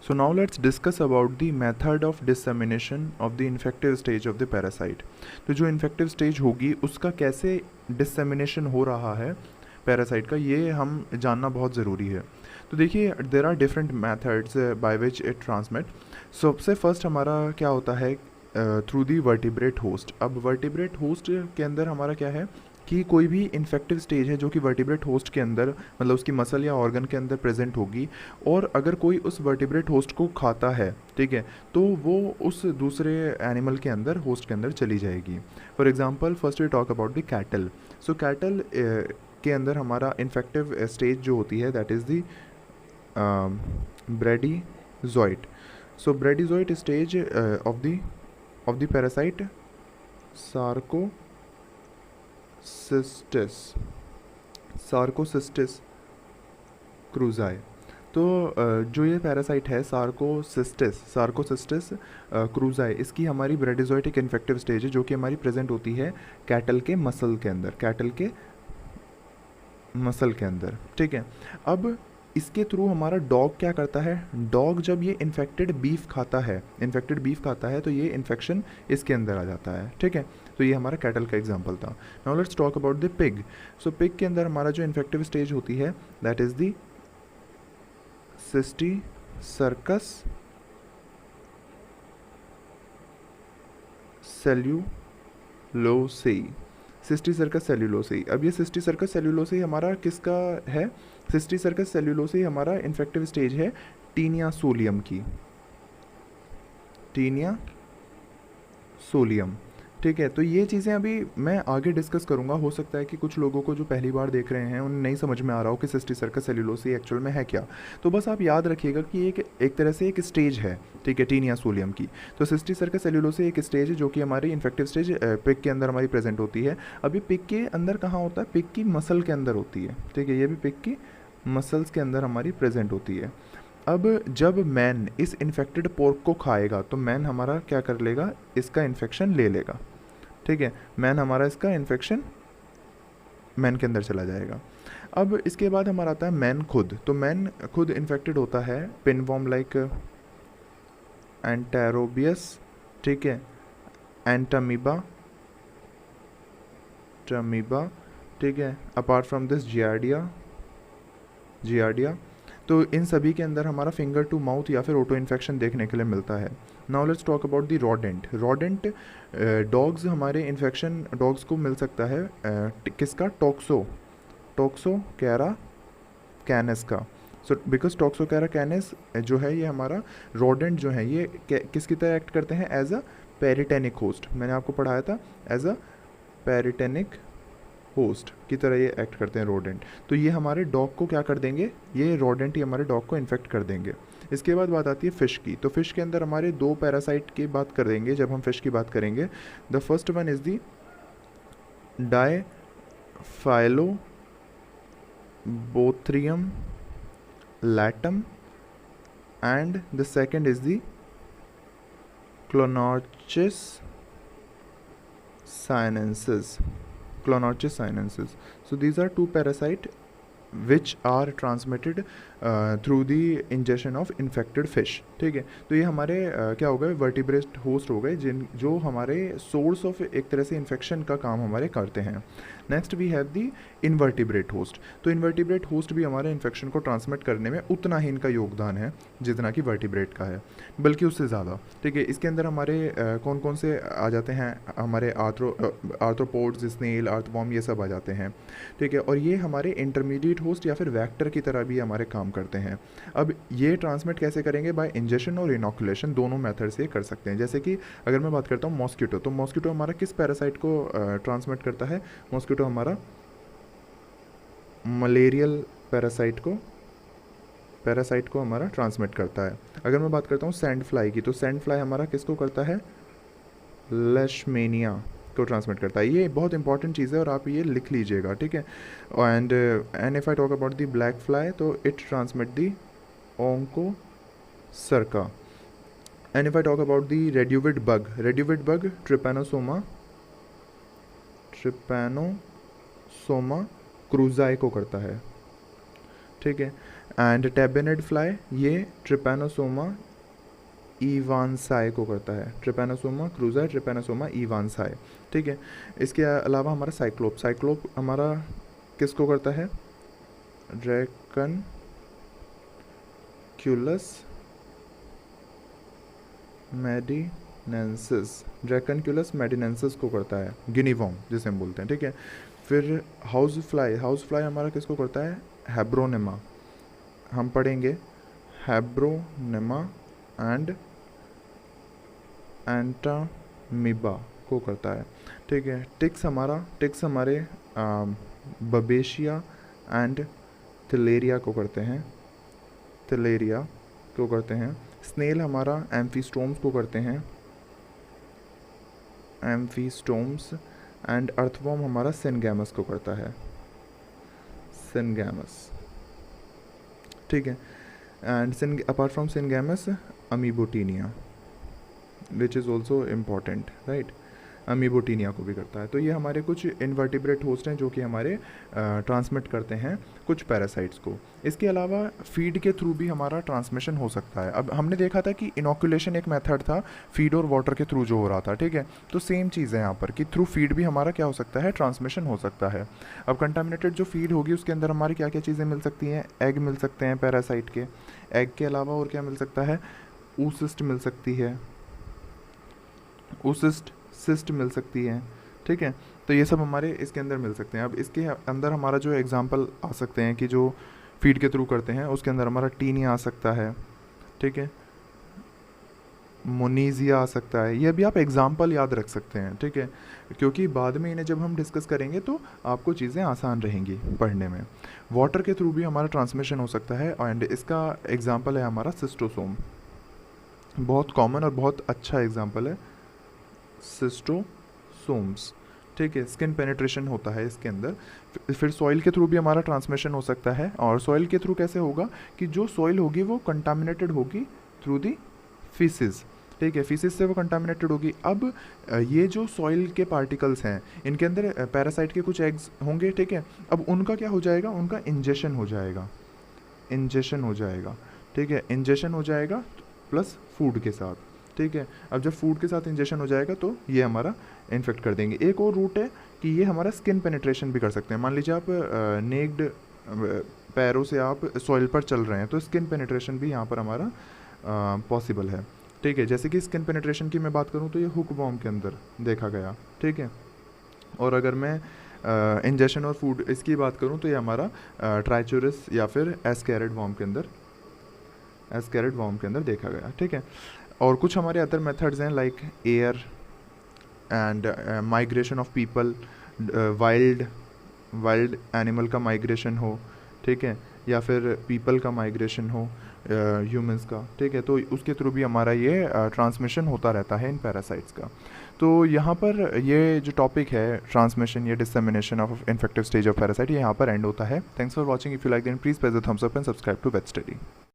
So now let's discuss about the method of dissemination of the infective stage of the parasite. तो जो infective stage होगी उसका कैसे dissemination हो रहा है पैरासाइट का, ये हम जानना बहुत ज़रूरी है। तो देखिए there are different methods by which it transmit. सबसे फर्स्ट हमारा क्या होता है थ्रू दी वर्टिब्रेट होस्ट। अब वर्टिब्रेट होस्ट के अंदर हमारा क्या है कि कोई भी इन्फेक्टिव स्टेज है जो कि वर्टिब्रेट होस्ट के अंदर मतलब उसकी मसल या ऑर्गन के अंदर प्रेजेंट होगी, और अगर कोई उस वर्टिब्रेट होस्ट को खाता है, ठीक है, तो वो उस दूसरे एनिमल के अंदर होस्ट के अंदर चली जाएगी। For example first we talk about the cattle. So cattle के अंदर हमारा इन्फेक्टिव स्टेज जो होती है that is the bradyzoite. So bradyzoite stage of the parasite sarcocystis cruzi. तो जो ये पैरासाइट है सार्कोसिस्टिस क्रूजाई, इसकी हमारी ब्रेडिजोइटिक इन्फेक्टिव स्टेज है जो कि हमारी प्रेजेंट होती है कैटल के मसल के अंदर, ठीक है। अब इसके थ्रू हमारा डॉग क्या करता है, डॉग जब ये इन्फेक्टेड बीफ खाता है तो ये इन्फेक्शन इसके अंदर आ जाता है, ठीक है। तो ये हमारा कैटल का एग्जांपल था। Now let's talk about the pig. So pig के अंदर हमारा जो इन्फेक्टिव स्टेज होती है दैट इज़ दी सिस्टीसर्कस सेल्यूलोसेई। अब ये सिस्टीसर्कस सेल्यूलोसेई हमारा किसका है, सिस्टीसर्कस सेल्यूलोसेई हमारा इन्फेक्टिव स्टेज है टीनिया सोलियम, ठीक है। तो ये चीज़ें अभी मैं आगे डिस्कस करूँगा। हो सकता है कि कुछ लोगों को जो पहली बार देख रहे हैं उन्हें नहीं समझ में आ रहा हो कि सिस्टीसर्कस सेल्यूलोसेई एक्चुअल में है क्या। तो बस आप याद रखिएगा कि एक तरह से एक स्टेज है, ठीक है, टीनिया सोलियम की। तो सिस्टीसर्कस सेल्यूलोसेई एक स्टेज है जो कि हमारी इन्फेक्टिव स्टेज पिग के अंदर हमारी प्रेजेंट होती है। अभी पिग के अंदर कहाँ होता है, पिग की मसल के अंदर होती है, ठीक है, ये भी पिग की मसल्स के अंदर हमारी प्रेजेंट होती है। अब जब मैन इस इन्फेक्टेड पोर्क को खाएगा तो मैन हमारा क्या कर लेगा, इसका इन्फेक्शन ले लेगा, ठीक है। मैन हमारा इसका इन्फेक्शन मैन के अंदर चला जाएगा। अब इसके बाद हमारा आता है मैन खुद। तो मैन खुद इन्फेक्टेड होता है पिनवॉर्म लाइक एंटेरोबियस, ठीक है, एंटामीबा, ठीक है, अपार्ट फ्रॉम दिस जियार्डिया। तो इन सभी के अंदर हमारा फिंगर टू माउथ या फिर ऑटो इन्फेक्शन देखने के लिए मिलता है। Now let's talk about the rodent. Dogs हमारे इन्फेक्शन डॉग्स को मिल सकता है किसका, टॉक्सोकैरा कैनस का। सो बिकॉज टॉक्सोकैरा कैनस जो है ये हमारा रोडेंट जो है ये किसकी तरह एक्ट करते हैं, एज अ पेरिटेनिक होस्ट। मैंने आपको पढ़ाया था एज अ पेरिटेनिक होस्ट की तरह ये एक्ट करते हैं रोडेंट। तो ये हमारे डॉग को क्या कर देंगे, ये रोडेंट ही हमारे डॉग को इन्फेक्ट कर देंगे। इसके बाद बात आती है फ़िश की। तो फ़िश के अंदर हमारे दो पैरासाइट की बात करेंगे जब हम फ़िश की बात करेंगे। The first one is the diphyllobothrium latum and the second is the clonorchis sinensis. So these are two parasite which are transmitted through the ingestion of infected fish, ठीक है। तो ये हमारे क्या हो गए, वर्टिब्रेट होस्ट हो गए जो हमारे सोर्स ऑफ एक तरह से इन्फेक्शन का काम हमारे करते हैं। Next we have the invertebrate host. तो इनवर्टिब्रेट होस्ट भी हमारे इन्फेक्शन को ट्रांसमिट करने में उतना ही इनका योगदान है जितना कि वर्टिब्रेट का है, बल्कि उससे ज़्यादा, ठीक है। इसके अंदर हमारे कौन कौन से आ जाते हैं, हमारे आर्थ्रोपोड्स, स्नेल, अर्थवॉर्म, ये सब आ जाते हैं, ठीक है। और ये हमारे इंटरमीडिएट होस्ट या फिर वेक्टर की तरह भी हमारे काम करते हैं। अब ये ट्रांसमिट कैसे करेंगे, बाय इंजेक्शन और इनोकुलेशन, दोनों मेथड से कर सकते हैं। जैसे कि अगर मैं बात करता हूँ मॉस्किटो, तो मॉस्किटो हमारा किस पैरासाइट को ट्रांसमिट करता है, मॉस्किटो हमारा मलेरियल पैरासाइट को हमारा ट्रांसमिट करता है। अगर मैं बात करता हूँ सैंड फ्लाई की, तो सैंड फ्लाई हमारा किसको करता है, लेशमेनिया को ट्रांसमिट करता है। ये बहुत इंपॉर्टेंट चीज़ है और आप ये लिख लीजिएगा, ठीक है। And if I talk about the black fly, तो it transmit the onchocerca. And if I talk about the reduviid bug trypanosoma cruzi को करता है, ठीक है। एंड टैबिनेड फ्लाई ये ट्रिपैनोसोमा इवानसाई को करता है, ट्रिपैनोसोमा क्रूजा, ट्रिपैनोसोमा इवानसाई, ठीक है। इसके अलावा हमारा साइक्लोप, साइक्लोप हमारा किसको करता है, ड्रैकनक्यूलस मेडिनेंसिस, ड्रैकनक्यूलस मेडिनेंसिस को करता है, गिनी वॉर्म जिसे हम बोलते हैं, ठीक है। फिर हाउस फ्लाई, हाउस फ्लाई हमारा किसको करता है, हैब्रोनेमा, हम पढ़ेंगे हैब्रोनेमा एंड एंटामीबा को करता है, ठीक है। टिक्स हमारे बबेशिया एंड थिलेरिया को करते हैं, थिलेरिया को करते हैं। स्नेल हमारा एम्फीस्टोम्स को करते हैं, एम्फीस्टोम्स। एंड अर्थवॉर्म हमारा सिनगैमस को करता है, सिनगैमस, ठीक है। And apart from syngamus amoebotaenia which is also important, right, amoebotaenia को भी करता है। तो ये हमारे कुछ इन्वर्टिब्रेट होस्ट हैं जो कि हमारे ट्रांसमिट करते हैं कुछ पैरासाइट्स को। इसके अलावा फीड के थ्रू भी हमारा ट्रांसमिशन हो सकता है। अब हमने देखा था कि इनोकुलेशन एक मेथड था फीड और वाटर के थ्रू जो हो रहा था, ठीक है। तो सेम चीज़ है यहाँ पर कि थ्रू फीड भी हमारा क्या हो सकता है, ट्रांसमिशन हो सकता है। अब कंटामिनेटेड जो फीड होगी उसके अंदर हमारी क्या क्या चीज़ें मिल सकती हैं, एग मिल सकते हैं पैरासाइट के, एग के अलावा और क्या मिल सकता है, oocyst मिल सकती है, oocyst सिस्ट मिल सकती है, ठीक है। तो ये सब हमारे इसके अंदर मिल सकते हैं। अब इसके अंदर हमारा जो एग्जांपल आ सकते हैं कि जो फीड के थ्रू करते हैं उसके अंदर हमारा टीनिया आ सकता है, ठीक है, मोनीजिया आ सकता है। ये भी आप एग्जांपल याद रख सकते हैं, ठीक है, क्योंकि बाद में इन्हें जब हम डिस्कस करेंगे तो आपको चीज़ें आसान रहेंगी पढ़ने में। वाटर के थ्रू भी हमारा ट्रांसमिशन हो सकता है एंड इसका एग्जाम्पल है हमारा सिस्टोसोम, बहुत कॉमन और बहुत अच्छा एग्जाम्पल है सिस्टोसोम्स, ठीक है। स्किन पेनिट्रेशन होता है इसके अंदर। फिर सॉइल के थ्रू भी हमारा ट्रांसमिशन हो सकता है, और सॉइल के थ्रू कैसे होगा कि जो सॉइल होगी वो कंटामिनेटेड होगी थ्रू दी फीसिस, ठीक है, फीसिस से वो कंटामिनेटेड होगी। अब ये जो सॉइल के पार्टिकल्स हैं इनके अंदर पैरासाइट के कुछ एग्स होंगे, ठीक है। अब उनका क्या हो जाएगा, उनका इंजेशन हो जाएगा, इंजेशन हो जाएगा, ठीक है, इंजेशन हो जाएगा प्लस फूड के साथ, ठीक है। अब जब फूड के साथ इंजेक्शन हो जाएगा तो ये हमारा इन्फेक्ट कर देंगे। एक और रूट है कि ये हमारा स्किन पेनिट्रेशन भी कर सकते हैं। मान लीजिए आप नेक्ड पैरों से आप सॉइल पर चल रहे हैं तो स्किन पेनिट्रेशन भी यहाँ पर हमारा पॉसिबल है, ठीक है। जैसे कि स्किन पेनिट्रेशन की मैं बात करूँ तो ये हुक वॉर्म के अंदर देखा गया, ठीक है। और अगर मैं इंजेक्शन और फूड इसकी बात करूँ तो ये हमारा ट्राइचोरस या फिर एस्कैरिड वॉर्म के अंदर, एस्कैरिड वॉर्म के अंदर देखा गया, ठीक है। और कुछ हमारे अदर मेथड्स हैं like air and migration of people, wild animal का माइग्रेशन हो, ठीक है, या फिर पीपल का माइग्रेशन हो ह्यूमंस का, ठीक है। तो उसके थ्रू भी हमारा ये ट्रांसमिशन होता रहता है इन पैरासाइट्स का। तो यहाँ पर ये जो टॉपिक है ट्रांसमिशन या dissemination of infective stage of parasite, ये यहाँ पर एंड होता है। Thanks for watching. If you like then please press the thumbs up and subscribe to Vet study.